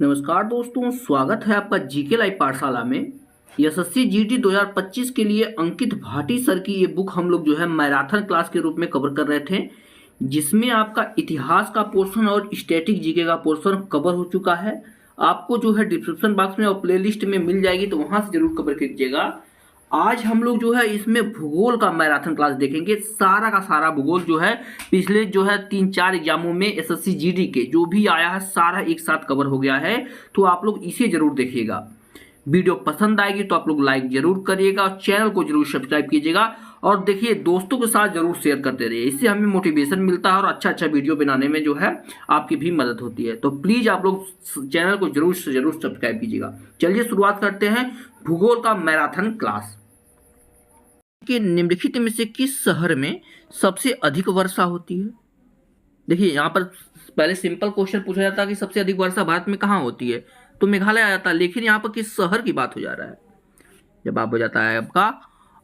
नमस्कार दोस्तों, स्वागत है आपका जीके लाइव पाठशाला में। एसएससी जीडी 2025 के लिए अंकित भाटी सर की ये बुक हम लोग जो है मैराथन क्लास के रूप में कवर कर रहे थे, जिसमें आपका इतिहास का पोर्शन और स्टैटिक जीके का पोर्शन कवर हो चुका है। आपको जो है डिस्क्रिप्शन बॉक्स में और प्लेलिस्ट में मिल जाएगी, तो वहां से जरूर कवर कीजिएगा। आज हम लोग जो है इसमें भूगोल का मैराथन क्लास देखेंगे। सारा का सारा भूगोल जो है पिछले जो है 3-4 एग्जामों में एसएससी जीडी के जो भी आया है सारा एक साथ कवर हो गया है, तो आप लोग इसे जरूर देखिएगा। वीडियो पसंद आएगी तो आप लोग लाइक जरूर करिएगा और चैनल को जरूर सब्सक्राइब कीजिएगा। और देखिए, दोस्तों के साथ जरूर शेयर करते रहिए, इससे हमें मोटिवेशन मिलता है और अच्छा अच्छा वीडियो बनाने में जो है आपकी भी मदद होती है। तो प्लीज आप लोग चैनल को जरूर से जरूर सब्सक्राइब कीजिएगा। चलिए शुरुआत करते हैं भूगोल का मैराथन क्लास। कि निम्नलिखित में से किस शहर में सबसे अधिक वर्षा होती है? देखिए, यहाँ पर पहले सिंपल क्वेश्चन पूछा जाता है कि सबसे अधिक वर्षा भारत में कहाँ होती है, तो मेघालय आ जाता है। लेकिन यहाँ पर किस शहर की बात हो जा रहा है? जवाब हो जाता है आपका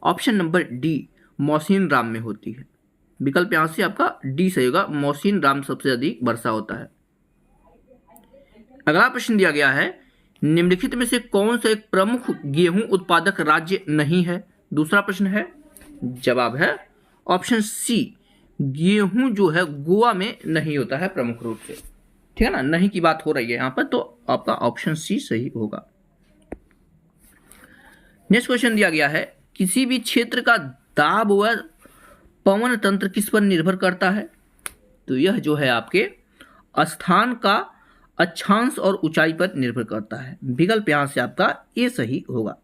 ऑप्शन नंबर डी, मौसिन राम में होती है। विकल्प यहाँ से आपका डी सही होगा, मौसिन राम सबसे अधिक वर्षा होता है। अगला प्रश्न दिया गया है, निम्नलिखित में से कौन सा एक प्रमुख गेहूं उत्पादक राज्य नहीं है? दूसरा प्रश्न है, जवाब है ऑप्शन सी, गेहूं जो है गोवा में नहीं होता है प्रमुख रूप से। ठीक है ना, नहीं की बात हो रही है यहाँ पर, तो आपका ऑप्शन सी सही होगा। नेक्स्ट क्वेश्चन दिया गया है, किसी भी क्षेत्र का दाब व पवन तंत्र किस पर निर्भर करता है? तो यह जो है आपके स्थान का अक्षांश और ऊंचाई पर निर्भर करता है। विकल्प यहां से आपका ए सही होगा।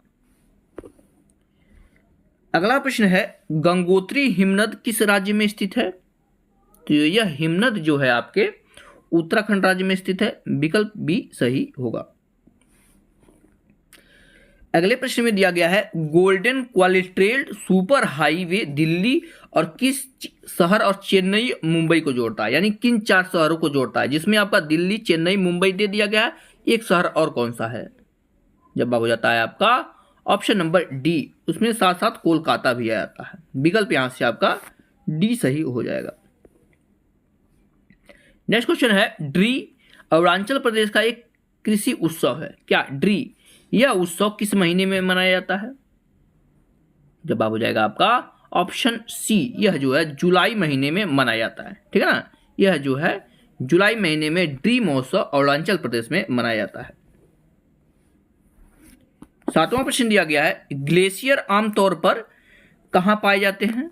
अगला प्रश्न है, गंगोत्री हिमनद किस राज्य में स्थित है? तो यह हिमनद जो है आपके उत्तराखंड राज्य में स्थित है। विकल्प बी सही होगा। अगले प्रश्न में दिया गया है, गोल्डन क्वालिट्रेल्ड सुपर हाईवे दिल्ली और किस शहर और चेन्नई मुंबई को जोड़ता है? यानी किन 4 शहरों को जोड़ता है, जिसमें आपका दिल्ली, चेन्नई, मुंबई दे दिया गया है। एक शहर और कौन सा है? जवाब हो जाता है आपका ऑप्शन नंबर डी, उसमें साथ साथ कोलकाता भी आ जाता है। विकल्प यहां से आपका डी सही हो जाएगा। नेक्स्ट क्वेश्चन है, ड्री अरुणाचल प्रदेश का एक कृषि उत्सव है। क्या ड्री यह उत्सव किस महीने में मनाया जाता है? जवाब हो जाएगा आपका ऑप्शन सी, यह जो है जुलाई महीने में मनाया जाता है। ठीक है ना, यह जो है जुलाई महीने में ड्री महोत्सव अरुणाचल प्रदेश में मनाया जाता है। 7वां प्रश्न दिया गया है, ग्लेशियर आमतौर पर कहां पाए जाते हैं?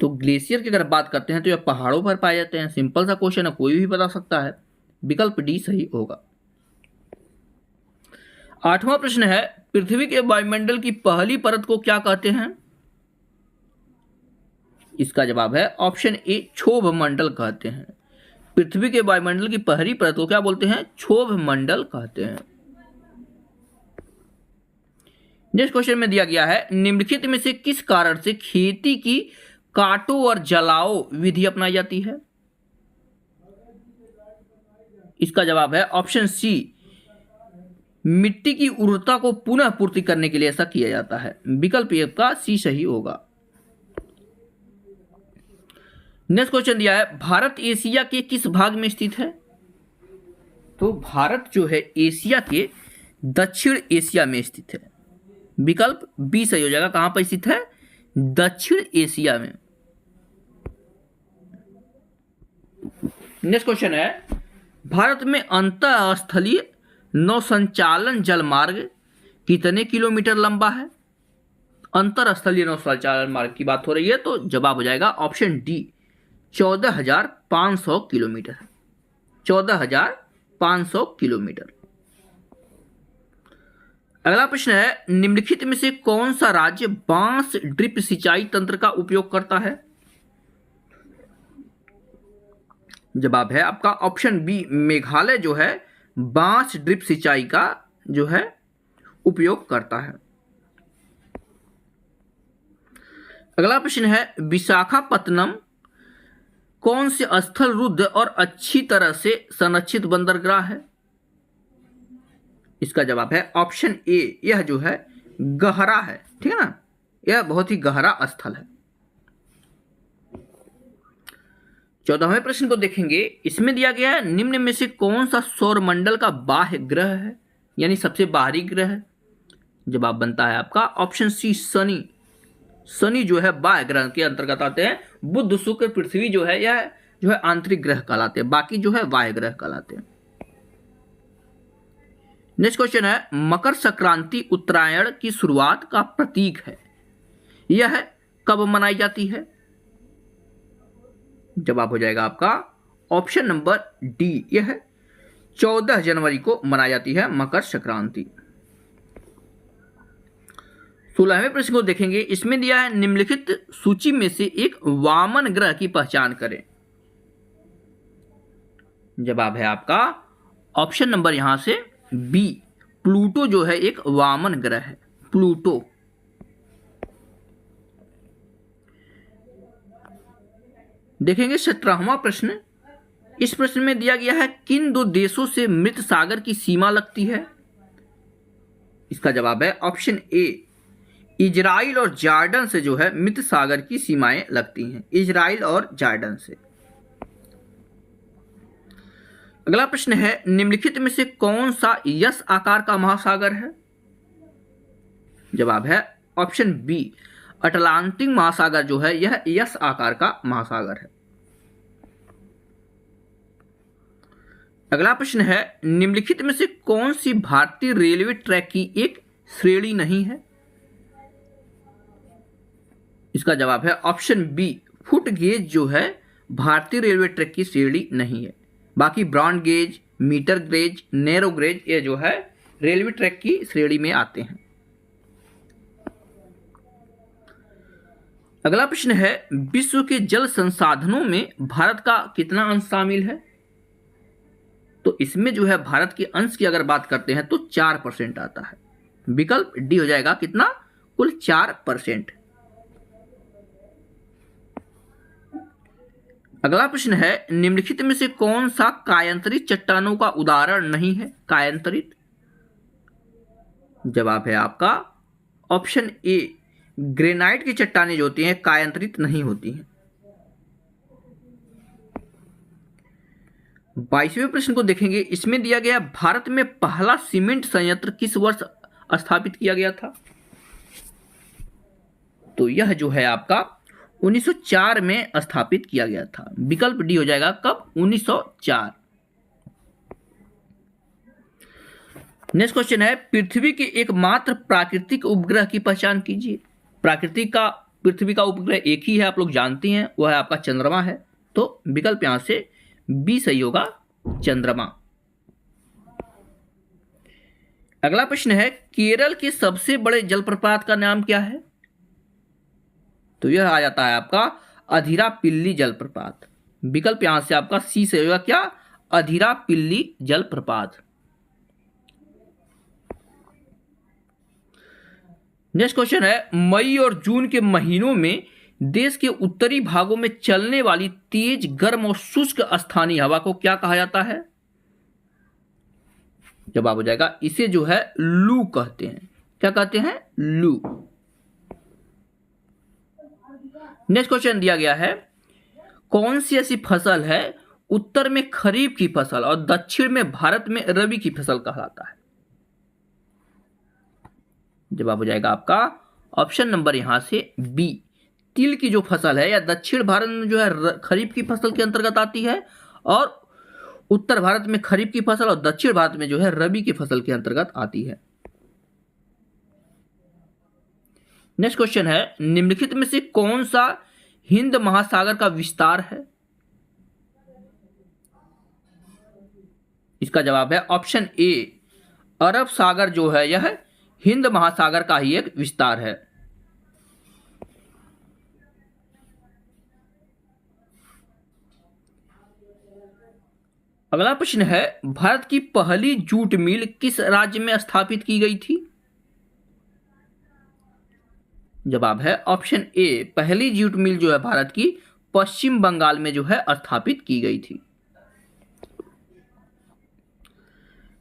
तो ग्लेशियर की अगर बात करते हैं तो यह पहाड़ों पर पाए जाते हैं। सिंपल सा क्वेश्चन है, कोई भी बता सकता है। विकल्प डी सही होगा। 8वां प्रश्न है, पृथ्वी के वायुमंडल की पहली परत को क्या कहते हैं? इसका जवाब है ऑप्शन ए, क्षोभ मंडल कहते हैं। पृथ्वी के वायुमंडल की पहली परत को क्या बोलते हैं? क्षोभ मंडल कहते हैं। नेक्स्ट क्वेश्चन में दिया गया है, निम्नलिखित में से किस कारण से खेती की काटो और जलाओ विधि अपनाई जाती है? इसका जवाब है ऑप्शन सी, मिट्टी की उर्वरता को पुनः पूर्ति करने के लिए ऐसा किया जाता है। विकल्प ए का सी सही होगा। नेक्स्ट क्वेश्चन दिया है, भारत एशिया के किस भाग में स्थित है? तो भारत जो है एशिया के दक्षिण एशिया में स्थित है। विकल्प बी सही हो जाएगा। कहां पर स्थित है? दक्षिण एशिया में। नेक्स्ट क्वेश्चन है, भारत में अंतरस्थलीय नौसंचालन जलमार्ग कितने किलोमीटर लंबा है? अंतरस्थलीय नौसंचालन मार्ग की बात हो रही है, तो जवाब हो जाएगा ऑप्शन डी, 14,500 किलोमीटर। 14,500 किलोमीटर। अगला प्रश्न है, निम्नलिखित में से कौन सा राज्य बांस ड्रिप सिंचाई तंत्र का उपयोग करता है? जवाब है आपका ऑप्शन बी, मेघालय जो है बांस ड्रिप सिंचाई का जो है उपयोग करता है। अगला प्रश्न है, विशाखापत्तनम कौन से स्थल रुद्ध और अच्छी तरह से संरक्षित बंदरगाह है? इसका जवाब है ऑप्शन ए, यह जो है गहरा है। ठीक है ना, यह बहुत ही गहरा स्थल है। 14वें प्रश्न को देखेंगे। इसमें दिया गया है निम्न में से कौन सा सौरमंडल का बाह्य ग्रह है, यानी सबसे बाहरी ग्रह है। जवाब बनता है आपका ऑप्शन सी शनि। शनि जो है बाह्य ग्रह के अंतर्गत आते हैं। बुध, शुक्र, पृथ्वी जो है यह जो है आंतरिक ग्रह कहलाते हैं, बाकी जो है बाह्य ग्रह कहलाते हैं। नेक्स्ट क्वेश्चन है मकर संक्रांति उत्तरायण की शुरुआत का प्रतीक है, यह कब मनाई जाती है। जवाब हो जाएगा आपका ऑप्शन नंबर डी, यह 14 जनवरी को मनाई जाती है मकर संक्रांति। 16वें प्रश्न को देखेंगे। इसमें दिया है निम्नलिखित सूची में से एक वामन ग्रह की पहचान करें। जवाब है आपका ऑप्शन नंबर यहां से बी, प्लूटो जो है एक वामन ग्रह है, प्लूटो। देखेंगे 17वां प्रश्न। इस प्रश्न में दिया गया है किन दो देशों से मृत सागर की सीमा लगती है। इसका जवाब है ऑप्शन ए, इजराइल और जॉर्डन से जो है मृत सागर की सीमाएं लगती हैं, इजराइल और जॉर्डन से। अगला प्रश्न है निम्नलिखित में से कौन सा यस आकार का महासागर है। जवाब है ऑप्शन बी, अटलांटिक महासागर जो है यह यस आकार का महासागर है। अगला प्रश्न है निम्नलिखित में से कौन सी भारतीय रेलवे ट्रैक की एक श्रेणी नहीं है। इसका जवाब है ऑप्शन बी, फुट गेज जो है भारतीय रेलवे ट्रैक की श्रेणी नहीं है, बाकी broad gauge, metre gauge, narrow gauge ये जो है रेलवे ट्रैक की श्रेणी में आते हैं। अगला प्रश्न है विश्व के जल संसाधनों में भारत का कितना अंश शामिल है। तो इसमें जो है भारत के अंश की अगर बात करते हैं तो 4% आता है। विकल्प डी हो जाएगा कितना, कुल 4%। अगला प्रश्न है निम्नलिखित में से कौन सा कायांतरित चट्टानों का उदाहरण नहीं है। कायांतरित, जवाब है आपका ऑप्शन ए, ग्रेनाइट की चट्टानें जो होती हैं कायांतरित नहीं होती हैं। 22वें प्रश्न को देखेंगे। इसमें दिया गया भारत में पहला सीमेंट संयंत्र किस वर्ष स्थापित किया गया था। तो यह जो है आपका 1904 में स्थापित किया गया था। विकल्प डी हो जाएगा कब, 1904। नेक्स्ट क्वेश्चन है पृथ्वी के एकमात्र प्राकृतिक उपग्रह की पहचान कीजिए। प्राकृतिक का पृथ्वी का उपग्रह एक ही है, आप लोग जानते हैं, वह है आपका चंद्रमा है। तो विकल्प यहां से बी सही होगा, चंद्रमा। अगला प्रश्न है केरल के सबसे बड़े जलप्रपात का नाम क्या है। तो यह आ जाता है आपका अधीरापिल्ली जलप्रपात। विकल्प यहां से आपका सी से होगा क्या, अधीरापिल्ली जलप्रपात। नेक्स्ट क्वेश्चन है मई और जून के महीनों में देश के उत्तरी भागों में चलने वाली तेज गर्म और शुष्क स्थानीय हवा को क्या कहा जाता है। जवाब हो जाएगा इसे जो है लू कहते हैं। क्या कहते हैं, लू। नेक्स्ट क्वेश्चन दिया गया है कौन सी ऐसी फसल है उत्तर में खरीफ की फसल और दक्षिण में भारत में रबी की फसल कहलाता है। जवाब हो जाएगा आपका ऑप्शन नंबर यहां से बी, तिल की जो फसल है या दक्षिण भारत में जो है खरीफ की फसल के अंतर्गत आती है और उत्तर भारत में खरीफ की फसल और दक्षिण भारत में जो है रबी की फसल के अंतर्गत आती है। नेक्स्ट क्वेश्चन है निम्नलिखित में से कौन सा हिंद महासागर का विस्तार है। इसका जवाब है ऑप्शन ए, अरब सागर जो है यह हिंद महासागर का ही एक विस्तार है। अगला प्रश्न है भारत की पहली जूट मिल किस राज्य में स्थापित की गई थी। जवाब है ऑप्शन ए, पहली जूट मिल जो है भारत की पश्चिम बंगाल में जो है स्थापित की गई थी।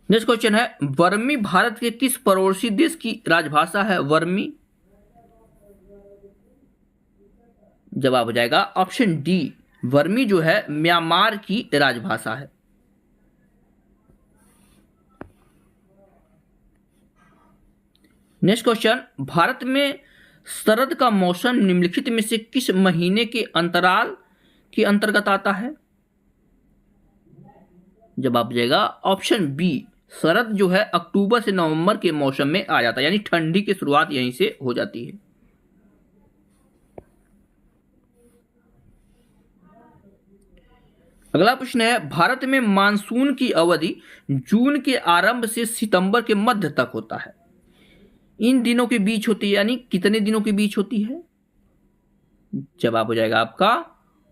नेक्स्ट क्वेश्चन है वर्मी भारत के किस पड़ोसी देश की राजभाषा है। वर्मी, जवाब हो जाएगा ऑप्शन डी, बर्मी जो है म्यांमार की राजभाषा है। नेक्स्ट क्वेश्चन, भारत में शरद का मौसम निम्नलिखित में से किस महीने के अंतराल के अंतर्गत आता है? जवाब जाएगा ऑप्शन बी, शरद जो है अक्टूबर से नवंबर के मौसम में आ जाता है, यानी ठंडी की शुरुआत यहीं से हो जाती है। अगला प्रश्न है, भारत में मानसून की अवधि जून के आरंभ से सितंबर के मध्य तक होता है, इन दिनों के बीच होती है, यानी कितने दिनों के बीच होती है? जवाब हो जाएगा आपका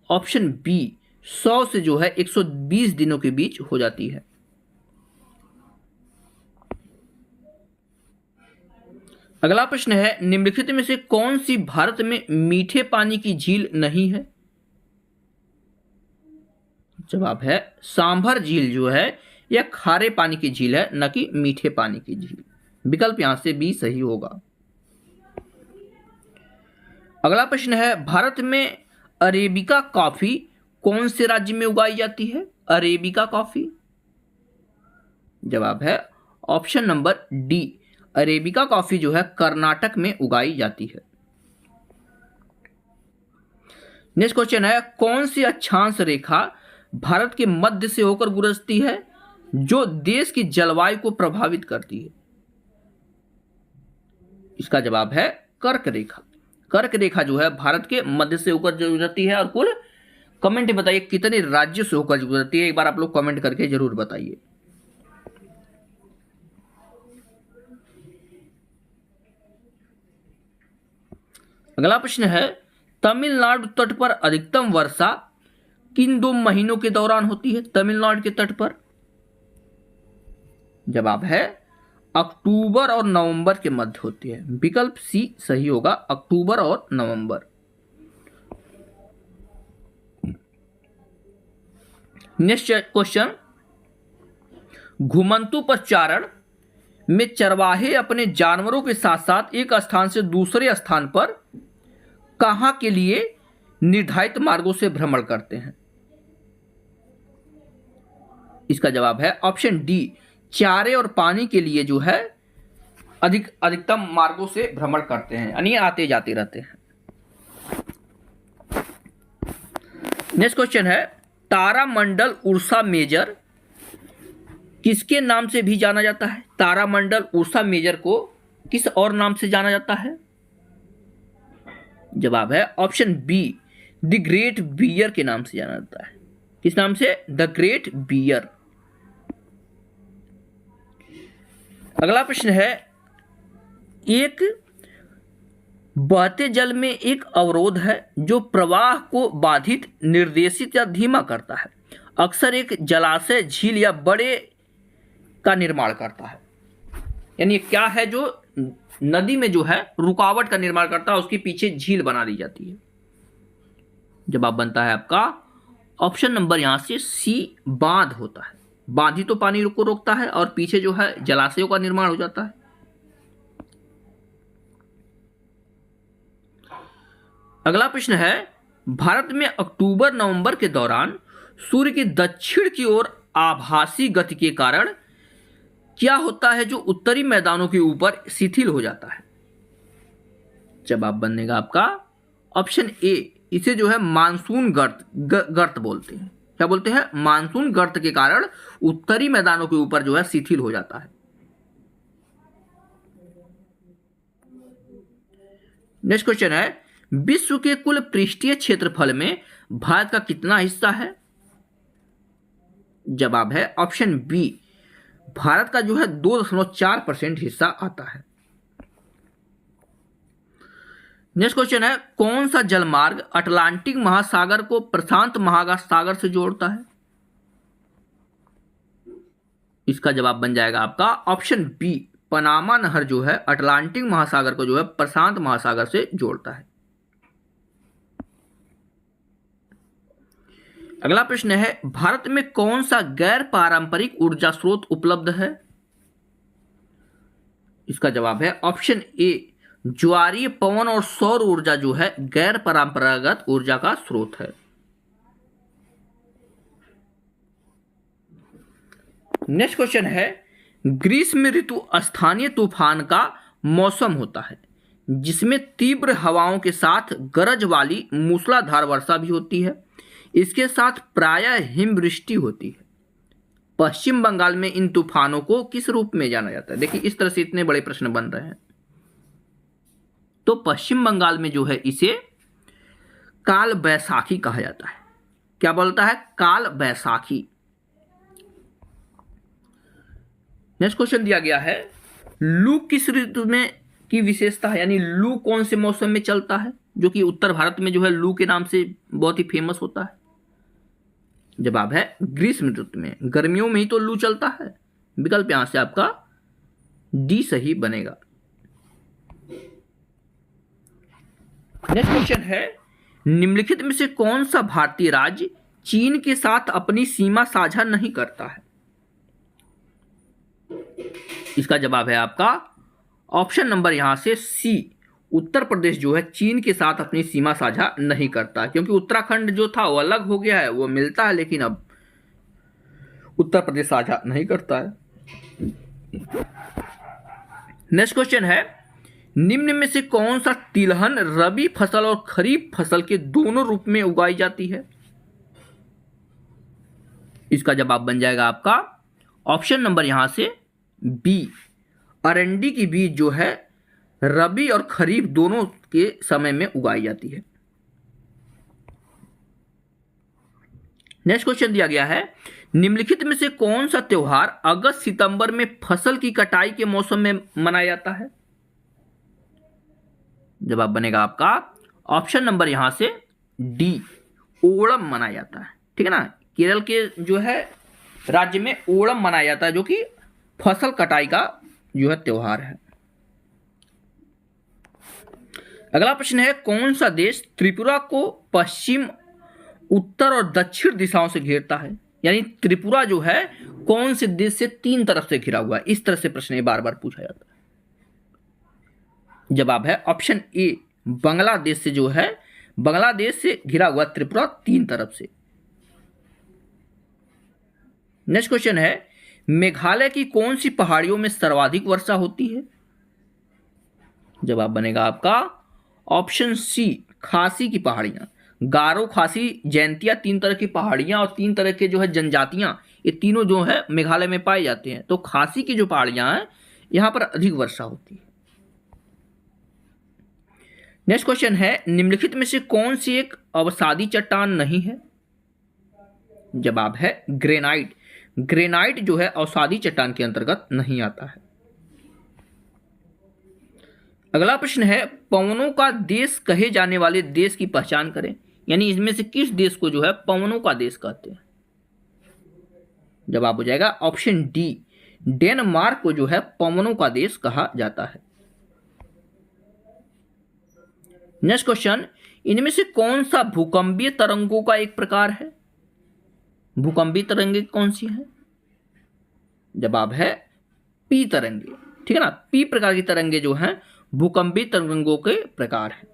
ऑप्शन बी, 100 से जो है 120 दिनों के बीच हो जाती है। अगला प्रश्न है, निम्नलिखित में से कौन सी भारत में मीठे पानी की झील नहीं है? जवाब है सांभर झील जो है यह खारे पानी की झील है, न कि मीठे पानी की झील। विकल्प यहां से बी सही होगा। अगला प्रश्न है, भारत में अरेबिका कॉफी कौन से राज्य में उगाई जाती है? अरेबिका कॉफी, जवाब है option number D, arabica coffee जो है कर्नाटक में उगाई जाती है। नेक्स्ट क्वेश्चन है, कौन सी अक्षांश रेखा भारत के मध्य से होकर गुजरती है जो देश की जलवायु को प्रभावित करती है? इसका जवाब है कर्क रेखा। कर्क रेखा जो है भारत के मध्य से होकर गुजरती है, और कुल कमेंट बताइए कितने राज्यों से होकर गुजरती है, एक बार आप लोग कमेंट करके जरूर बताइए। अगला प्रश्न है, तमिलनाडु तट पर अधिकतम वर्षा किन 2 महीनों के दौरान होती है? तमिलनाडु के तट पर, जवाब है अक्टूबर और नवंबर के मध्य होती है। विकल्प सी सही होगा, अक्टूबर और नवंबर। नेक्स्ट क्वेश्चन, घुमंतु पशुचारण में चरवाहे अपने जानवरों के साथ साथ एक स्थान से दूसरे स्थान पर कहां के लिए निर्धारित मार्गों से भ्रमण करते हैं? इसका जवाब है ऑप्शन डी, चारे और पानी के लिए जो है अधिकतम मार्गों से भ्रमण करते हैं, यानी आते जाते रहते हैं। नेक्स्ट क्वेश्चन है, तारामंडल उर्सा मेजर किसके नाम से भी जाना जाता है? तारामंडल उर्सा मेजर को किस और नाम से जाना जाता है? जवाब है option B, the great bear के नाम से जाना जाता है। किस नाम से? The great bear. अगला प्रश्न है, एक बहते जल में एक अवरोध है जो प्रवाह को बाधित, निर्देशित या धीमा करता है, अक्सर एक जलाशय, झील या बड़े का निर्माण करता है। यानी क्या है जो नदी में जो है रुकावट का निर्माण करता है, उसके पीछे झील बना दी जाती है। जवाब बनता है आपका ऑप्शन नंबर यहां से सी, बांध होता है। बांध ही तो पानी को रोकता है और पीछे जो है जलाशयों का निर्माण हो जाता है। अगला प्रश्न है, भारत में अक्टूबर नवंबर के दौरान सूर्य की दक्षिण की ओर आभासी गति के कारण क्या होता है जो उत्तरी मैदानों के ऊपर शिथिल हो जाता है? जवाब बनेगा आपका ऑप्शन ए, इसे जो है मानसून गर्त बोलते हैं। क्या बोलते हैं? मानसून गर्त के कारण उत्तरी मैदानों के ऊपर जो है शिथिल हो जाता है। नेक्स्ट क्वेश्चन है, विश्व के कुल पृष्ठीय क्षेत्रफल में भारत का कितना हिस्सा है? जवाब है ऑप्शन बी, भारत का जो है 2.4% हिस्सा आता है। नेक्स्ट क्वेश्चन है, कौन सा जलमार्ग अटलांटिक महासागर को प्रशांत महासागर से जोड़ता है? इसका जवाब बन जाएगा आपका ऑप्शन बी, पनामा नहर जो है अटलांटिक महासागर को जो है प्रशांत महासागर से जोड़ता है। अगला प्रश्न है, भारत में कौन सा गैर पारंपरिक ऊर्जा स्रोत उपलब्ध है? इसका जवाब है ऑप्शन ए, ज्वारीय पवन और सौर ऊर्जा जो है गैर परंपरागत ऊर्जा का स्रोत है। नेक्स्ट क्वेश्चन है, ग्रीष्म ऋतु स्थानीय तूफान का मौसम होता है जिसमें तीव्र हवाओं के साथ गरज वाली मूसलाधार वर्षा भी होती है। इसके साथ प्रायः हिमवृष्टि होती है। पश्चिम बंगाल में इन तूफानों को किस रूप में जाना जाता है? देखिए इस तरह से इतने बड़े प्रश्न बन रहे हैं। तो पश्चिम बंगाल में जो है इसे काल बैसाखी कहा जाता है। क्या बोलता है? काल बैसाखी। नेक्स्ट क्वेश्चन दिया गया है, लू किस ऋतु में की विशेषता है, यानी लू कौन से मौसम में चलता है, जो कि उत्तर भारत में जो है लू के नाम से बहुत ही फेमस होता है। जवाब है ग्रीष्म ऋतु में। गर्मियों में ही तो लू चलता है। विकल्प यहां से आपका डी सही बनेगा। नेक्स्ट क्वेश्चन है, निम्नलिखित में से कौन सा भारतीय राज्य चीन के साथ अपनी सीमा साझा नहीं करता है? इसका जवाब है आपका ऑप्शन नंबर यहां से सी, उत्तर प्रदेश जो है चीन के साथ अपनी सीमा साझा नहीं करता, क्योंकि उत्तराखंड जो था वो अलग हो गया है, वो मिलता है, लेकिन अब उत्तर प्रदेश साझा नहीं करता है। नेक्स्ट क्वेश्चन है, निम्न में से कौन सा तिलहन रबी फसल और खरीफ फसल के दोनों रूप में उगाई जाती है? इसका जवाब बन जाएगा आपका ऑप्शन नंबर यहां से बी, अरंडी की बीज जो है रबी और खरीफ दोनों के समय में उगाई जाती है। नेक्स्ट क्वेश्चन दिया गया है, निम्नलिखित में से कौन सा त्योहार अगस्त सितंबर में फसल की कटाई के मौसम में मनाया जाता है? जवाब बनेगा आपका ऑप्शन नंबर यहां से डी, ओणम मनाया जाता है। ठीक है ना, केरल के जो है राज्य में ओणम मनाया जाता है, जो कि फसल कटाई का जो है त्योहार है। अगला प्रश्न है, कौन सा देश त्रिपुरा को पश्चिम, उत्तर और दक्षिण दिशाओं से घेरता है? यानी त्रिपुरा जो है कौन से देश से तीन तरफ से घिरा हुआ है? इस तरह से प्रश्न ये बार बार पूछा जाता है। जवाब है ऑप्शन ए, बांग्लादेश से जो है, बांग्लादेश से घिरा हुआ त्रिपुरा तीन तरफ से। नेक्स्ट क्वेश्चन है, मेघालय की कौन सी पहाड़ियों में सर्वाधिक वर्षा होती है? जवाब बनेगा आपका ऑप्शन सी, खासी की पहाड़ियां। गारो, खासी, जैंतिया तीन तरह की पहाड़ियां और तीन तरह के जो है जनजातियां, ये तीनों जो है मेघालय में पाए जाते हैं। तो खासी की जो पहाड़ियां हैं यहां पर अधिक वर्षा होती है। नेक्स्ट क्वेश्चन है, निम्नलिखित में से कौन सी एक अवसादी चट्टान नहीं है? जवाब है ग्रेनाइट। ग्रेनाइट जो है अवसादी चट्टान के अंतर्गत नहीं आता है। अगला प्रश्न है, पवनों का देश कहे जाने वाले देश की पहचान करें। यानी इसमें से किस देश को जो है पवनों का देश कहते हैं? जवाब हो जाएगा ऑप्शन डी, डेनमार्क को जो है पवनों का देश कहा जाता है। नेक्स्ट क्वेश्चन, इनमें से कौन सा भूकंपीय तरंगों का एक प्रकार है? भूकंपीय तरंगे कौन सी है? जवाब है पी तरंगे। ठीक है ना, पी प्रकार की तरंगे जो हैं भूकंपीय तरंगों के प्रकार हैं।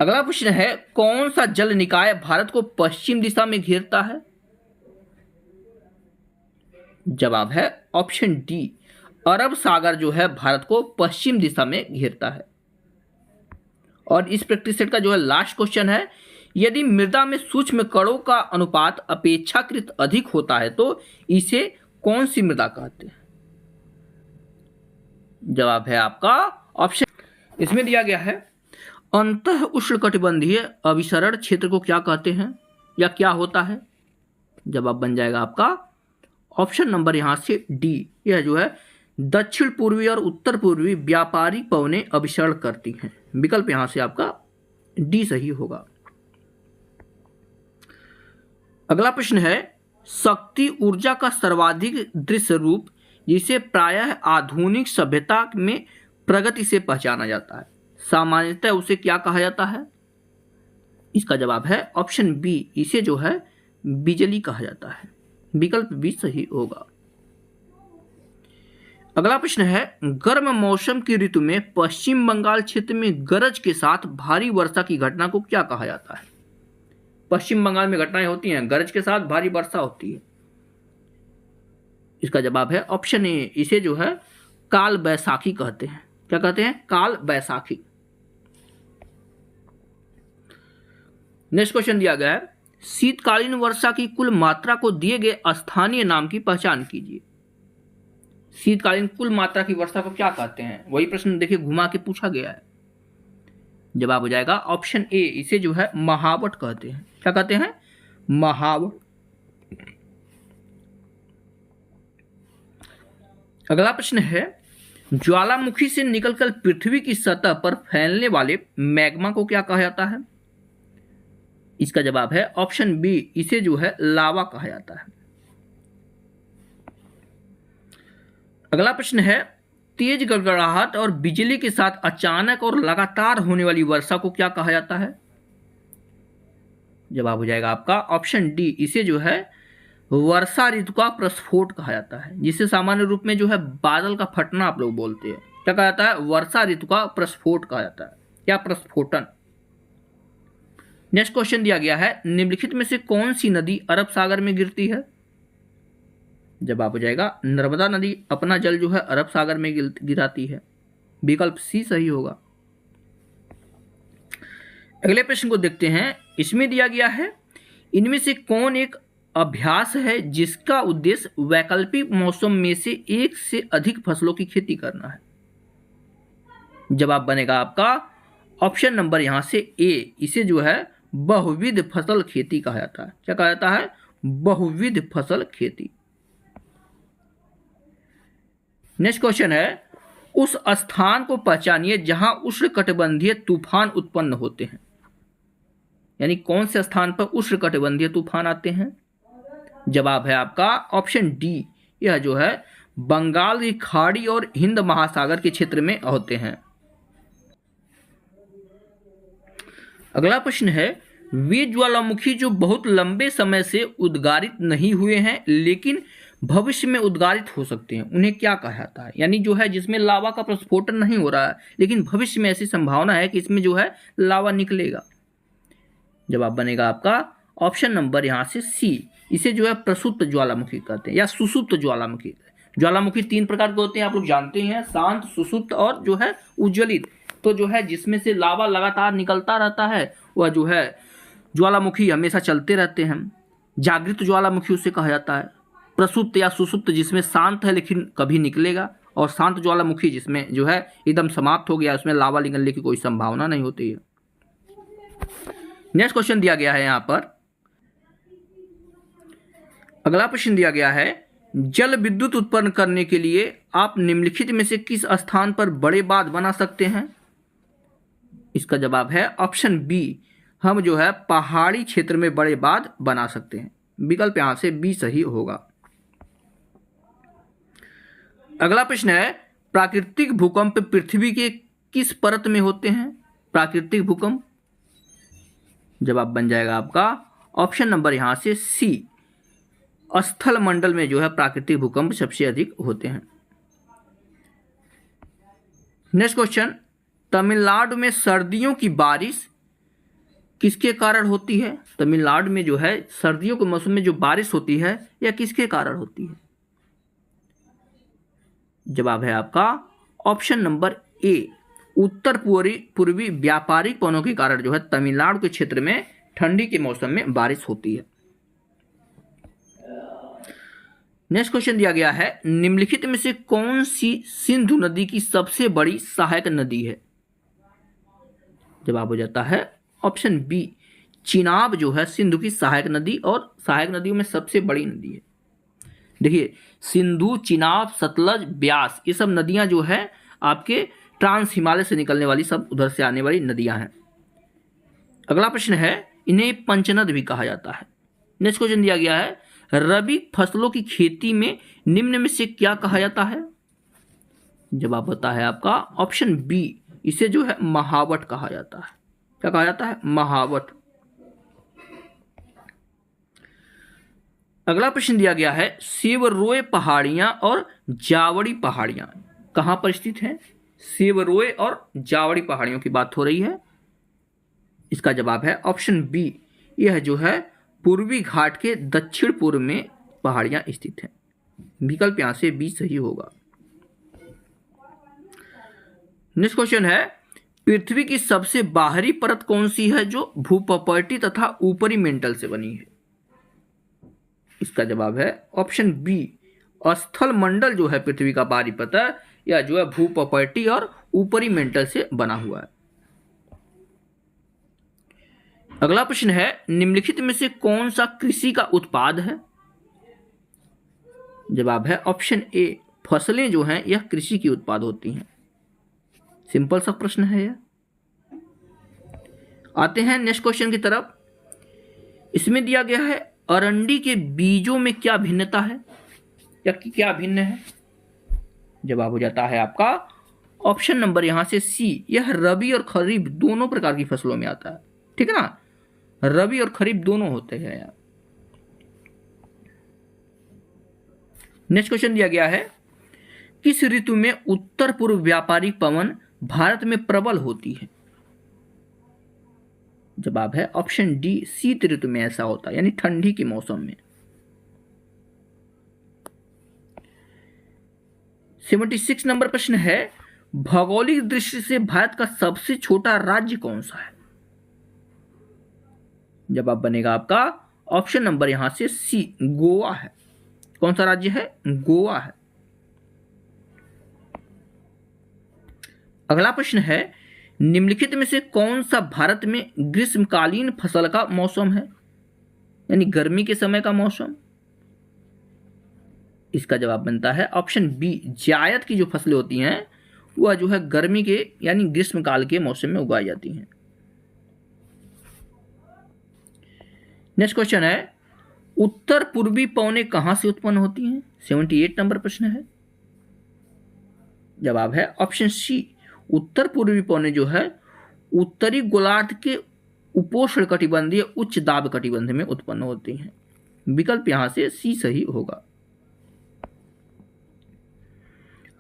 अगला प्रश्न है, कौन सा जल निकाय भारत को पश्चिम दिशा में घेरता है? जवाब है ऑप्शन डी, अरब सागर जो है भारत को पश्चिम दिशा में घेरता है। और इस प्रैक्टिस सेट का जो है लास्ट क्वेश्चन है, यदि मृदा में सूक्ष्म कणों का अनुपात अपेक्षाकृत अधिक होता है तो इसे कौन सी मृदा कहते हैं? जवाब है आपका ऑप्शन, इसमें दिया गया है, अंतः उष्णकटिबंधीय अभिसरण क्षेत्र को क्या कहते हैं या क्या होता है? जवाब बन जाएगा आपका ऑप्शन नंबर यहां से डी, यह जो है दक्षिण पूर्वी और उत्तर पूर्वी व्यापारिक पवनें अभिसरण करती हैं। विकल्प यहां से आपका डी सही होगा। अगला प्रश्न है, शक्ति ऊर्जा का सर्वाधिक दृश्य रूप जिसे प्रायः आधुनिक सभ्यता में प्रगति से पहचाना जाता है, सामान्यतः उसे क्या कहा जाता है? इसका जवाब है ऑप्शन बी, इसे जो है बिजली कहा जाता है। विकल्प बी सही होगा। अगला प्रश्न है, गर्म मौसम की ऋतु में पश्चिम बंगाल क्षेत्र में गरज के साथ भारी वर्षा की घटना को क्या कहा जाता है? पश्चिम बंगाल में घटनाएं होती हैं, गरज के साथ भारी वर्षा होती है। इसका जवाब है ऑप्शन ए, इसे जो है काल बैसाखी कहते हैं। क्या कहते हैं? काल बैसाखी। नेक्स्ट क्वेश्चन दिया गया है, शीतकालीन वर्षा की कुल मात्रा को दिए गए स्थानीय नाम की पहचान कीजिए। शीतकालीन कुल मात्रा की वर्षा को क्या कहते हैं? वही प्रश्न देखिए घुमा के पूछा गया है। जवाब हो जाएगा ऑप्शन ए, इसे जो है महावट कहते हैं। क्या कहते हैं? महावट। अगला प्रश्न है, ज्वालामुखी से निकलकर पृथ्वी की सतह पर फैलने वाले मैग्मा को क्या कहा जाता है? इसका जवाब है ऑप्शन बी, इसे जो है लावा कहा जाता है। अगला प्रश्न है, तेज गड़गड़ाहट और बिजली के साथ अचानक और लगातार होने वाली वर्षा को क्या कहा जाता है? जवाब हो जाएगा आपका ऑप्शन डी, इसे जो है वर्षा ऋतु का प्रस्फोट कहा जाता है, जिसे सामान्य रूप में जो है बादल का फटना आप लोग बोलते हैं। क्या कहा जाता है? वर्षा ऋतु का प्रस्फोट कहा जाता है या प्रस्फोटन। नेक्स्ट क्वेश्चन दिया गया है, निम्नलिखित में से कौन सी नदी अरब सागर में गिरती है? जवाब हो जाएगा नर्मदा नदी अपना जल जो है अरब सागर में गिराती है। विकल्प सी सही होगा। अगले प्रश्न को देखते हैं। इसमें दिया गया है, इनमें से कौन एक अभ्यास है जिसका उद्देश्य वैकल्पिक मौसम में से एक से अधिक फसलों की खेती करना है? जवाब बनेगा आपका ऑप्शन नंबर यहां से ए, इसे जो है बहुविध फसल खेती कहा जाता है। क्या कहा जाता है? बहुविध फसल खेती। नेक्स्ट क्वेश्चन है, उस स्थान को पहचानिए जहां उष्णकटिबंधीय तूफान उत्पन्न होते हैं। यानी कौन से स्थान पर उष्णकटिबंधीय तूफान आते हैं? जवाब है आपका ऑप्शन डी, यह जो है बंगाल की खाड़ी और हिंद महासागर के क्षेत्र में होते हैं। अगला प्रश्न है, वे ज्वालामुखी जो बहुत लंबे समय से उद्गारित नहीं हुए हैं लेकिन भविष्य में उद्गारित हो सकते हैं, उन्हें क्या कहा जाता है? यानी जो है जिसमें लावा का प्रस्फोटन नहीं हो रहा है लेकिन भविष्य में ऐसी संभावना है कि इसमें जो है लावा निकलेगा। जवाब बनेगा आपका ऑप्शन नंबर यहां से सी, इसे जो है प्रसुप्त ज्वालामुखी कहते हैं या सुसुप्त ज्वालामुखी। ज्वालामुखी तीन प्रकार के होते हैं, आप लोग जानते हैं, शांत, सुसुप्त और जो है उज्ज्वलित। तो जो है जिसमें से लावा लगातार निकलता रहता है वह जो है ज्वालामुखी हमेशा चलते रहते हैं। जागृत ज्वालामुखी उसे कहा जाता है। प्रसुप्त या सुसुप्त जिसमें शांत है लेकिन कभी निकलेगा, और शांत ज्वालामुखी जिसमें जो है एकदम समाप्त हो गया, उसमें लावा निकलने की कोई संभावना नहीं होती है। नेक्स्ट क्वेश्चन दिया गया है यहां पर। अगला प्रश्न दिया गया है, जल विद्युत उत्पन्न करने के लिए आप निम्नलिखित में से किस स्थान पर बड़े बांध बना सकते हैं? इसका जवाब है ऑप्शन बी, हम जो है पहाड़ी क्षेत्र में बड़े बांध बना सकते हैं। विकल्प यहां से बी सही होगा। अगला प्रश्न है, प्राकृतिक भूकंप पृथ्वी के किस परत में होते हैं? प्राकृतिक भूकंप। जवाब बन जाएगा आपका ऑप्शन नंबर यहां से सी, स्थल मंडल में जो है प्राकृतिक भूकंप सबसे अधिक होते हैं। नेक्स्ट क्वेश्चन, तमिलनाडु में सर्दियों की बारिश किसके कारण होती है? तमिलनाडु में जो है सर्दियों के मौसम में जो बारिश होती है यह किसके कारण होती है? जवाब है आपका ऑप्शन नंबर ए, उत्तर पूर्वी व्यापारिक पवनों के कारण जो है तमिलनाडु के क्षेत्र में ठंडी के मौसम में बारिश होती है। नेक्स्ट क्वेश्चन दिया गया है, निम्नलिखित में से कौन सी सिंधु नदी की सबसे बड़ी सहायक नदी है? जवाब हो जाता है ऑप्शन बी, चिनाब जो है सिंधु की सहायक नदी और सहायक नदियों में सबसे बड़ी नदी है। देखिए सिंधु, चिनाब, सतलज, ब्यास, ये सब नदियां जो है आपके ट्रांस हिमालय से निकलने वाली, सब उधर से आने वाली नदियां हैं। अगला प्रश्न है, इन्हें पंचनद भी कहा जाता है। नेक्स्ट क्वेश्चन दिया गया है, रबी फसलों की खेती में निम्न में से क्या कहा जाता है? जवाब होता है आपका ऑप्शन बी, इसे जो है महावट कहा जाता है। क्या कहा जाता है? महावट। अगला प्रश्न दिया गया है, सेवरोय पहाड़ियां और जावड़ी पहाड़ियां कहां पर स्थित हैं? सेवरोय और जावड़ी पहाड़ियों की बात हो रही है। इसका जवाब है ऑप्शन बी, यह जो है पूर्वी घाट के दक्षिण पूर्व में पहाड़ियां स्थित हैं। विकल्प यहां से बी सही होगा। नेक्स्ट क्वेश्चन है, पृथ्वी की सबसे बाहरी परत कौन सी है जो भूपटल तथा ऊपरी मेंटल से बनी है? इसका जवाब है ऑप्शन बी, स्थल मंडल जो है पृथ्वी का बाहरी परत या जो है भूपटल और ऊपरी मेंटल से बना हुआ है। अगला प्रश्न है, निम्नलिखित में से कौन सा कृषि का उत्पाद है? जवाब है ऑप्शन ए, फसलें जो हैं यह कृषि की उत्पाद होती हैं। सिंपल सा प्रश्न है यह। आते हैं नेक्स्ट क्वेश्चन की तरफ। इसमें दिया गया है, अरंडी के बीजों में क्या भिन्नता है या क्या भिन्न है? जवाब हो जाता है आपका ऑप्शन नंबर यहां से सी, यह रबी और खरीफ दोनों प्रकार की फसलों में आता है। ठीक है ना, रबी और खरीफ दोनों होते हैं यार। नेक्स्ट क्वेश्चन दिया गया है, किस ऋतु में उत्तर पूर्व व्यापारिक पवन भारत में प्रबल होती है? जवाब है ऑप्शन डी, शीत ऋतु में ऐसा होता है, यानी ठंडी के मौसम में। 76 नंबर प्रश्न है, भौगोलिक दृष्टि से भारत का सबसे छोटा राज्य कौन सा है? जवाब बनेगा आपका ऑप्शन नंबर यहां से सी, गोवा है। कौन सा राज्य है? गोवा है। अगला प्रश्न है, निम्नलिखित में से कौन सा भारत में ग्रीष्मकालीन फसल का मौसम है, यानी गर्मी के समय का मौसम? इसका जवाब बनता है ऑप्शन बी, जायद की जो फसलें होती हैं वह जो है गर्मी के यानी ग्रीष्मकाल के मौसम में उगाई जाती हैं। नेक्स्ट क्वेश्चन है, उत्तर पूर्वी पवनें कहां से उत्पन्न होती हैं? 78 नंबर प्रश्न है। जवाब है ऑप्शन सी, उत्तर पूर्वी पवनें जो है उत्तरी गोलार्ध के उपोष्ण कटिबंधीय उच्च दाब कटिबंध में उत्पन्न होती हैं। विकल्प यहां से सी सही होगा।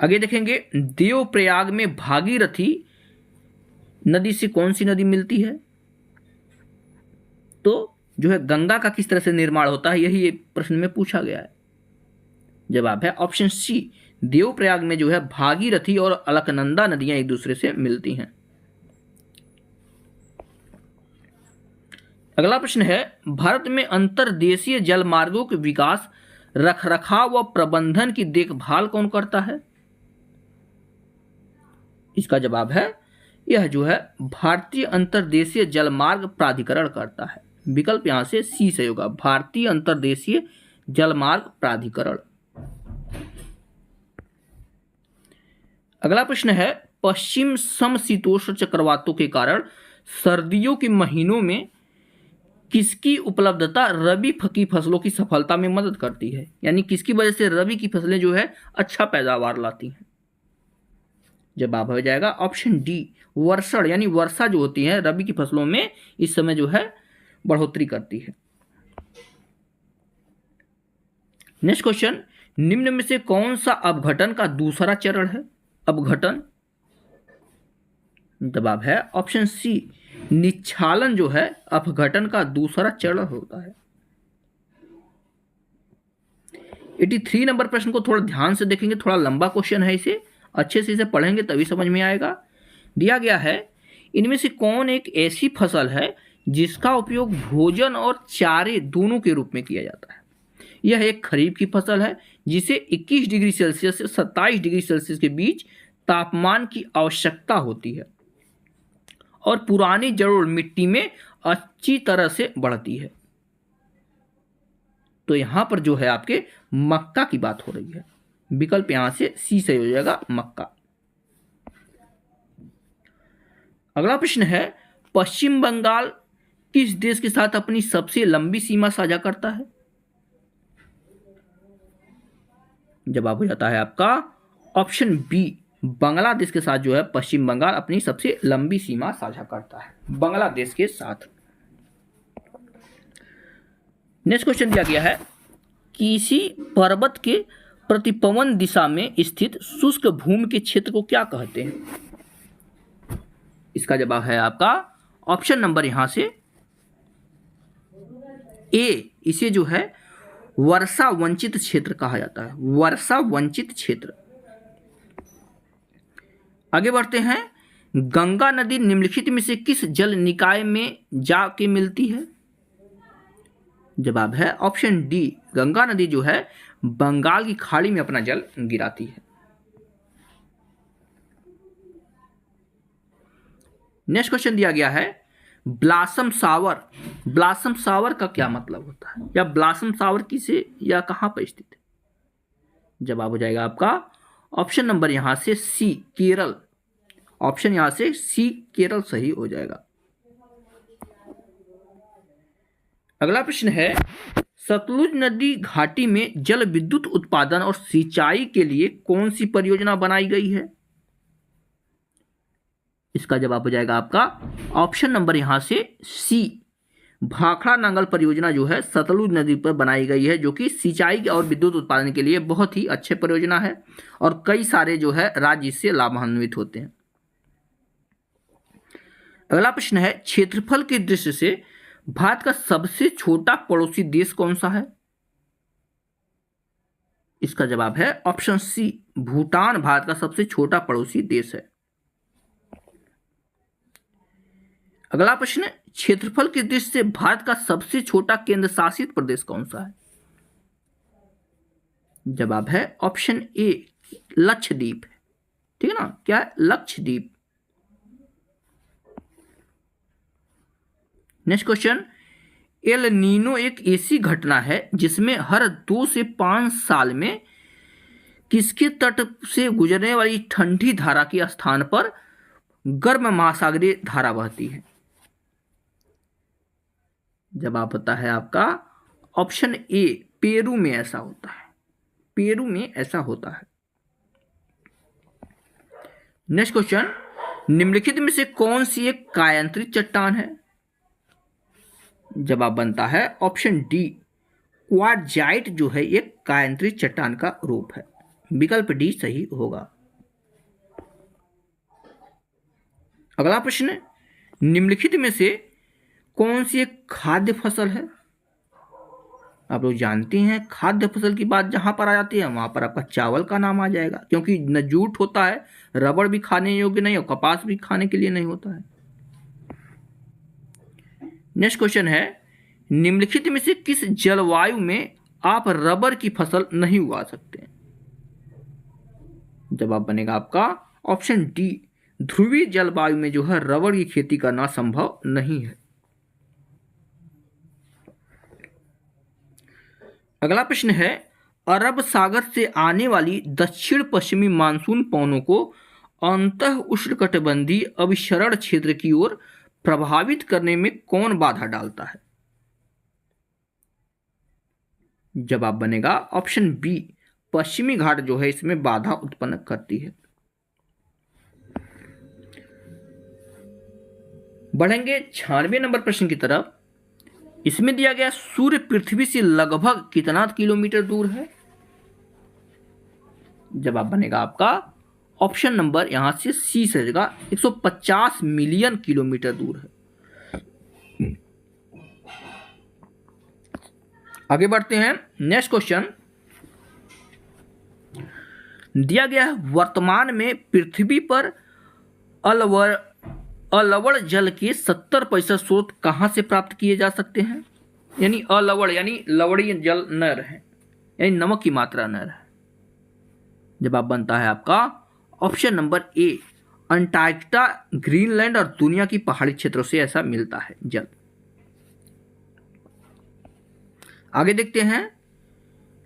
आगे देखेंगे, देवप्रयाग में भागीरथी नदी से कौन सी नदी मिलती है? तो जो है गंगा का किस तरह से निर्माण होता है, यही प्रश्न में पूछा गया है। जवाब है ऑप्शन सी, देवप्रयाग में जो है भागीरथी और अलकनंदा नदियां एक दूसरे से मिलती हैं। अगला प्रश्न है, भारत में अंतर्देशीय जल मार्गों के विकास, रखरखाव व प्रबंधन की देखभाल कौन करता है? इसका जवाब है यह जो है भारतीय अंतर्देशीय जलमार्ग प्राधिकरण करता है। विकल्प यहां से सी सही होगा, भारतीय अंतर्देशीय जलमार्ग प्राधिकरण। अगला प्रश्न है, पश्चिम समशीतोष्ण चक्रवातों के कारण सर्दियों के महीनों में किसकी उपलब्धता रबी की फसलों की सफलता में मदद करती है, यानी किसकी वजह से रबी की फसलें जो है अच्छा पैदावार लाती हैं? जवाब हो जाएगा ऑप्शन डी, वर्षण, यानी वर्षा जो होती है रबी की फसलों में इस समय जो है बढ़ोतरी करती है। नेक्स्ट क्वेश्चन, निम्न में से कौन सा अपघटन का दूसरा चरण है? अपघटन। जवाब है ऑप्शन सी, निच्छालन जो है अपघटन का दूसरा चरण होता है। 83 नंबर प्रश्न को थोड़ा ध्यान से देखेंगे, थोड़ा लंबा क्वेश्चन है, इसे अच्छे से इसे पढ़ेंगे तभी समझ में आएगा। दिया गया है, इनमें से कौन एक ऐसी फसल है जिसका उपयोग भोजन और चारे दोनों के रूप में किया जाता है? यह एक खरीफ की फसल है जिसे 21 डिग्री सेल्सियस से 27 डिग्री सेल्सियस के बीच तापमान की आवश्यकता होती है और पुरानी जलोढ़ मिट्टी में अच्छी तरह से बढ़ती है। तो यहां पर जो है आपके मक्का की बात हो रही है। विकल्प यहां से सी सही हो जाएगा, मक्का। अगला प्रश्न है, पश्चिम बंगाल किस देश के साथ अपनी सबसे लंबी सीमा साझा करता है? जवाब हो जाता है आपका ऑप्शन बी, बांग्लादेश के साथ जो है पश्चिम बंगाल अपनी सबसे लंबी सीमा साझा करता है, बांग्लादेश के साथ। नेक्स्ट क्वेश्चन दिया गया है, किसी पर्वत के प्रतिपवन दिशा में स्थित शुष्क भूमि के क्षेत्र को क्या कहते हैं? इसका जवाब है आपका ऑप्शन नंबर यहां से इसे जो है वर्षा वंचित क्षेत्र कहा जाता है, वर्षा वंचित क्षेत्र। आगे बढ़ते हैं, गंगा नदी निम्नलिखित में से किस जल निकाय में जाके मिलती है? जवाब है ऑप्शन डी, गंगा नदी जो है बंगाल की खाड़ी में अपना जल गिराती है। नेक्स्ट क्वेश्चन दिया गया है, ब्लासम सावर, ब्लासम सावर का क्या मतलब होता है, या ब्लासम सावर किसे या कहां पर स्थित है? जवाब हो जाएगा आपका ऑप्शन नंबर यहां से सी, केरल। ऑप्शन यहां से सी, केरल सही हो जाएगा। अगला प्रश्न है, सतलुज नदी घाटी में जल विद्युत उत्पादन और सिंचाई के लिए कौन सी परियोजना बनाई गई है? इसका जवाब हो जाएगा आपका ऑप्शन नंबर यहां से सी, भाखड़ा नांगल परियोजना जो है सतलुज नदी पर बनाई गई है, जो कि सिंचाई और विद्युत उत्पादन के लिए बहुत ही अच्छे परियोजना है और कई सारे जो है राज्य इससे लाभान्वित होते हैं। अगला प्रश्न है, क्षेत्रफल की दृष्टि से भारत का सबसे छोटा पड़ोसी देश कौन सा है? इसका जवाब है ऑप्शन सी, भूटान भारत का सबसे छोटा पड़ोसी देश है। अगला प्रश्न, क्षेत्रफल की दृष्टि से भारत का सबसे छोटा केंद्र शासित प्रदेश कौन सा है? जवाब है ऑप्शन ए, लक्षद्वीप है। ठीक है ना, क्या है? Lakshadweep. Next question, El Nino एक ऐसी घटना है जिसमें हर 2 से 5 साल में किसके तट से गुजरने वाली ठंडी धारा के स्थान पर गर्म महासागरीय धारा बहती है? जवाब होता है आपका ऑप्शन ए, पेरू में ऐसा होता है, पेरू में ऐसा होता है। नेक्स्ट क्वेश्चन, निम्नलिखित में से कौन सी एक कायांतरित चट्टान है? जवाब बनता है ऑप्शन डी, क्वार्टजाइट जो है एक कायांतरित चट्टान का रूप है। विकल्प डी सही होगा। अगला प्रश्न, निम्नलिखित में से कौन सी एक खाद्य फसल है? आप लोग जानते हैं खाद्य फसल की बात जहां पर आ जाती है वहां पर आपका चावल का नाम आ जाएगा, क्योंकि न जूट होता है, रबड़ भी खाने योग्य नहीं और कपास भी खाने के लिए नहीं होता है। नेक्स्ट क्वेश्चन है, निम्नलिखित में से किस जलवायु में आप रबर की फसल नहीं उगा सकते? जवाब बनेगा आपका ऑप्शन डी, ध्रुवीय जलवायु में जो है रबर की खेती करना संभव नहीं है। अगला प्रश्न है, अरब सागर से आने वाली दक्षिण पश्चिमी मानसून पवनों को अंतः उष्णकटिबंधीय अभिसरण क्षेत्र की ओर प्रभावित करने में कौन बाधा डालता है? जवाब बनेगा ऑप्शन बी, पश्चिमी घाट जो है इसमें बाधा उत्पन्न करती है। बढ़ेंगे 96 नंबर प्रश्न की तरफ। इसमें दिया गया सूर्य पृथ्वी से लगभग कितना किलोमीटर दूर है? जवाब बनेगा आपका ऑप्शन नंबर यहां से सी से रहेगा, 150 मिलियन किलोमीटर दूर है। आगे बढ़ते हैं, नेक्स्ट क्वेश्चन दिया गया है, वर्तमान में पृथ्वी पर अलवण जल के 70% स्रोत कहां से प्राप्त किए जा सकते हैं? यानी अलवण यानी लवणीय जल न रहे, यानी नमक की मात्रा न रहे। जवाब बनता है आपका option number A, Antarctica, Greenland और दुनिया की पहाड़ी क्षेत्रों से ऐसा मिलता है जल। आगे देखते हैं,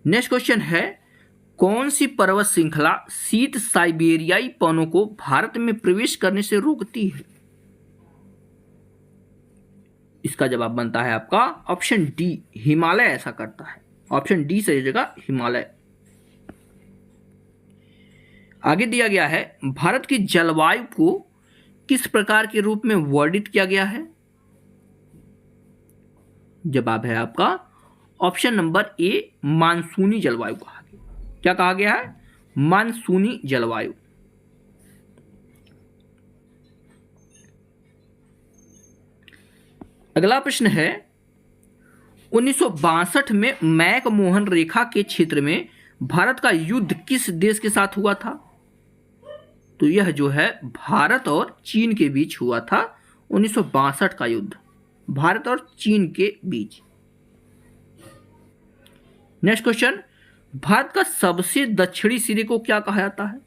नेक्स्ट क्वेश्चन है, कौन सी पर्वत श्रृंखला शीत साइबेरियाई पवनों को भारत में प्रवेश करने से रोकती है? इसका जवाब बनता है आपका ऑप्शन डी, हिमालय ऐसा करता है। ऑप्शन डी सही जगह हिमालय। आगे दिया गया है, भारत की जलवायु को किस प्रकार के रूप में वर्णित किया गया है? जवाब है आपका ऑप्शन नंबर ए, मानसूनी जलवायु कहा गया। क्या कहा गया है? मानसूनी जलवायु। अगला प्रश्न है, 1962 में मैक-मोहन रेखा के क्षेत्र में भारत का युद्ध किस देश के साथ हुआ था? तो यह जो है भारत और चीन के बीच हुआ था 1962 का युद्ध, भारत और चीन के बीच। नेक्स्ट क्वेश्चन, भारत का सबसे दक्षिणी सिरे को क्या कहा जाता है?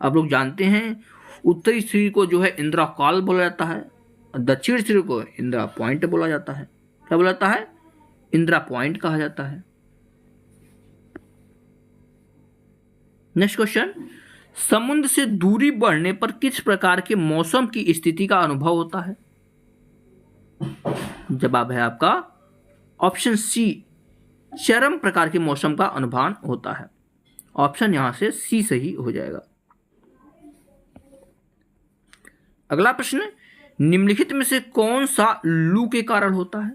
आप लोग जानते हैं उत्तरी सिरे को जो है इंदिरा कॉल बोला जाता है, दक्षिणी सिरे को इंदिरा पॉइंट बोला जाता है। क्या बोला जाता है? इंदिरा पॉइंट कहा जाता है। नेक्स्ट क्वेश्चन, समुद्र से दूरी बढ़ने पर किस प्रकार के मौसम की स्थिति का अनुभव होता है? जवाब है आपका ऑप्शन सी, चरम प्रकार के मौसम का अनुभव होता है। ऑप्शन यहां से सी सही हो जाएगा। अगला प्रश्न, निम्नलिखित में से कौन सा लू के कारण होता है?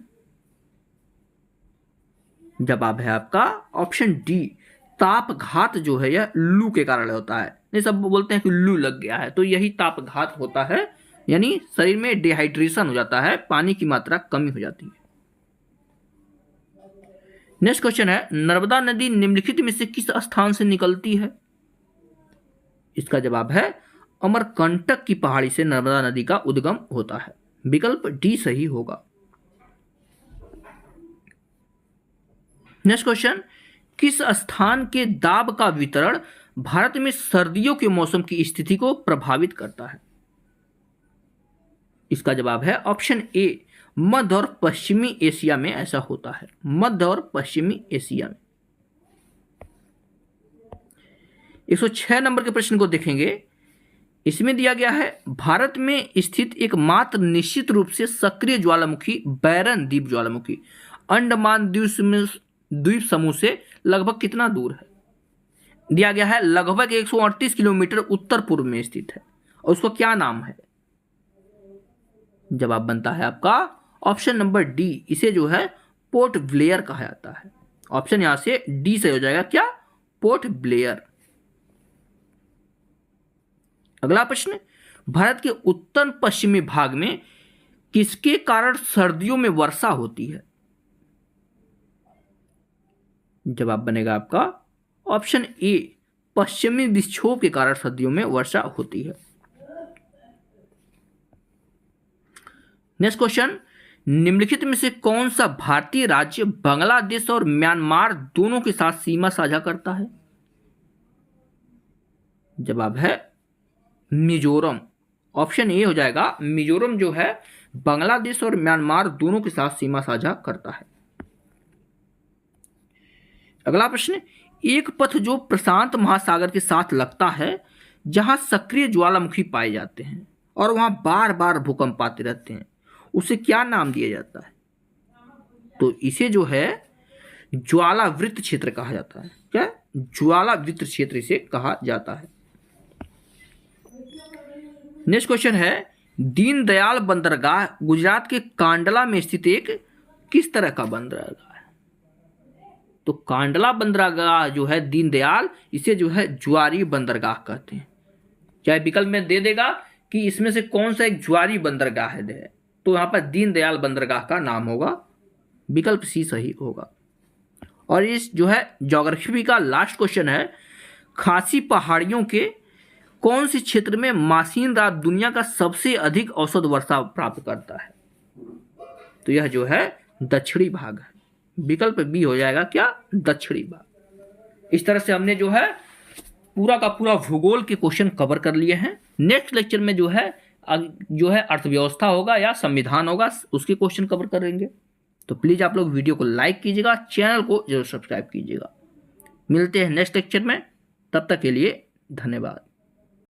जवाब है आपका ऑप्शन डी, तापघात जो है यह लू के कारण होता है। नहीं, सब बोलते हैं कि लू लग गया है, तो यही तापघात होता है, यानी शरीर में डिहाइड्रेशन हो जाता है, पानी की मात्रा कमी हो जाती है। नेक्स्ट क्वेश्चन है, नर्मदा नदी निम्नलिखित में से किस स्थान से निकलती है? इसका जवाब है अमरकंटक की पहाड़ी से नर्मदा नदी का उद्गम होता है। विकल्प डी सही होगा। नेक्स्ट क्वेश्चन, किस स्थान के दाब का वितरण भारत में सर्दियों के मौसम की स्थिति को प्रभावित करता है? इसका जवाब है ऑप्शन ए, मध्य और पश्चिमी एशिया में ऐसा होता है। मध्य और पश्चिमी एशिया में। 106 नंबर के प्रश्न को देखेंगे। इसमें दिया गया है, भारत में स्थित एकमात्र निश्चित रूप से सक्रिय ज्वालामुखी बैरन द्वीप ज्वालामुखी अंडमान द्वीप समूह से लगभग कितना दूर है? दिया गया है लगभग 138 किलोमीटर उत्तर पूर्व में स्थित है, और उसका क्या नाम है? जवाब बनता है आपका ऑप्शन नंबर डी, इसे जो है पोर्ट ब्लेयर कहा जाता है। ऑप्शन यहां से डी से हो जाएगा, क्या? Port Blair. अगला प्रश्न, भारत के उत्तर पश्चिमी भाग में किसके कारण सर्दियों में वर्षा होती है? जवाब बनेगा आपका ऑप्शन ए, पश्चिमी विक्षोभ के कारण सर्दियों में वर्षा होती है। नेक्स्ट क्वेश्चन, निम्नलिखित में से कौन सा भारतीय राज्य बांग्लादेश और म्यांमार दोनों के साथ सीमा साझा करता है? जवाब है मिजोरम। ऑप्शन ए हो जाएगा, मिजोरम जो है बांग्लादेश और म्यांमार दोनों के साथ सीमा साझा करता है। अगला प्रश्न, एक पथ जो प्रशांत महासागर के साथ लगता है, जहां सक्रिय ज्वालामुखी पाए जाते हैं और वहां बार बार भूकंप आते रहते हैं, उसे क्या नाम दिया जाता है? तो इसे जो है ज्वालावृत्त क्षेत्र कहा जाता है। क्या? ज्वालावृत्त क्षेत्र इसे कहा जाता है। नेक्स्ट क्वेश्चन है, दीनदयाल बंदरगाह गुजरात के कांडला में स्थित एक किस तरह का बंदरगाह है? तो कांडला बंदरगाह जो है दीनदयाल, इसे जो है ज्वारी बंदरगाह कहते हैं। चाहे विकल्प में दे देगा कि इसमें से कौन सा एक ज्वारी बंदरगाह है, तो यहां पर दीनदयाल बंदरगाह का नाम होगा। विकल्प सी सही होगा। और इस जो है ज्योग्राफी का लास्ट क्वेश्चन है, खासी पहाड़ियों के कौन से क्षेत्र में मासीन रात दुनिया का सबसे अधिक औसत वर्षा प्राप्त करता है? तो यह जो है दक्षिणी भाग है। विकल्प बी हो जाएगा, क्या? दक्षिणी भाग। इस तरह से हमने जो है पूरा का पूरा भूगोल के क्वेश्चन कवर कर लिए हैं। नेक्स्ट लेक्चर में जो है अर्थव्यवस्था होगा या संविधान होगा, उसके क्वेश्चन कवर करेंगे। तो प्लीज आप लोग वीडियो को लाइक कीजिएगा, चैनल को जरूर सब्सक्राइब कीजिएगा। मिलते हैं नेक्स्ट लेक्चर में, तब तक के लिए धन्यवाद।